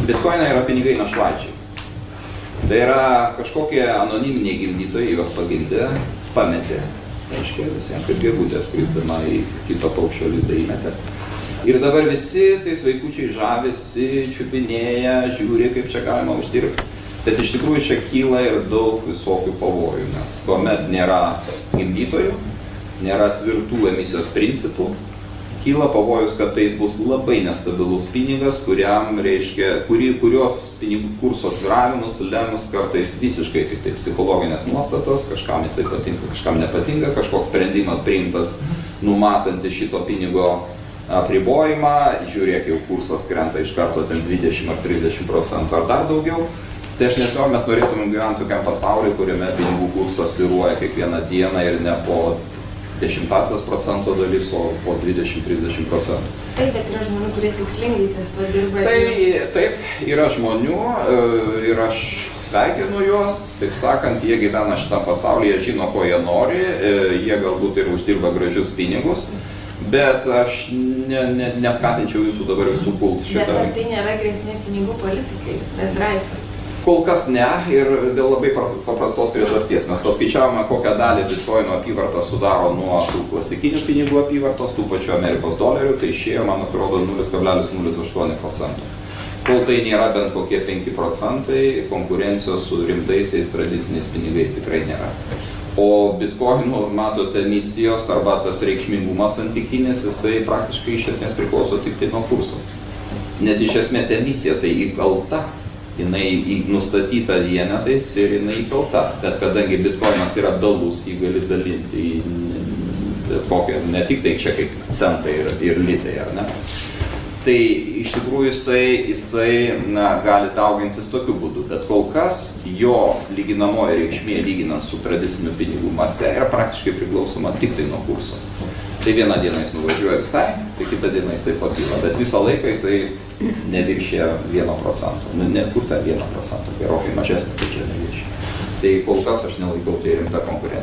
Bitcoinai yra pinigai našlaičiai. Tai yra kažkokie anoniminiai gimdytojai, juos pagimdė, pametė. Reiškia, visiems kaip gegutė skrisdama į kito paukščio lizdą įmetė. Ir dabar visi tais vaikučiai žavisi, čiupinėja, žiūri, kaip čia galima uždirbti. Bet iš tikrųjų čia kyla ir daug visokių pavojų, nes kuomet nėra gimdytojų, nėra tvirtų emisijos principų, kyla pavojus, kad tai bus labai nestabilus pinigas, kurios pinigų kurso svyravimus lems kartais visiškai tik tai psichologinės nuostatos, kažkam jisai patinka, kažkam nepatinka, kažkoks sprendimas priimtas numatantis šito pinigo apribojimą, žiūrėk, jau kursas krenta iš karto ten 20 ar 30% ar dar daugiau. Tai aš nežinau, mes norėtumėm gyventi tokiam pasauliu, kuriame pinigų kursas svyruoja kiekvieną dieną ir ne po 0,1% dalis, o po 20-30%. Taip, bet yra žmonių, kurie tikslingai ties to dirba. Taip, yra žmonių ir aš sveikinu juos, taip sakant, jie gyvena šitam pasaulyje, jie žino, ko jie nori, jie galbūt ir uždirba gražius pinigus, bet aš neskatinčiau jūsų dabar visų pulti šitą. Bet ar tai nėra grėsmė pinigų politikai, bendrai? Kol kas ne, ir dėl labai paprastos priežasties. Mes paskaičiavome, kokią dalį bitkoino apyvarta sudaro nuo tų klasikinių pinigų apyvartos, tų pačių Amerikos dolerių, tai išėjo, man atrodo, 0,08%. Kol tai nėra bent kokie 5%, konkurencijos su rimtaisiais tradiciniais pinigais tikrai nėra. O bitkoinų, matote, emisijos arba tas reikšmingumas santykinis, jisai praktiškai iš esmės priklauso tik tai nuo kurso. Nes iš esmės emisija tai įkalta. Jinai nustatyta vienetais ir jinai įkalta, bet kadangi bitkoinas yra dalus, jį gali dalinti į kokią, ne tik tai čia kaip centai ir litai, ar ne? Tai iš tikrųjų jisai gali daugintis tokiu būdu, bet kol kas jo lyginamoji reikšmė lyginant su tradiciniu pinigų mase yra praktiškai priklausoma tik tai nuo kurso. Tai vieną dieną jis nuvažiuoja visai, tai kitą dieną jisai pakyla, bet visą laiką jisai neviršė 1%, ne kur tą 1%, gerokai mažesnį, tai čia neviršė. Tai kol kas aš nelaikau tai rimta konkurencija.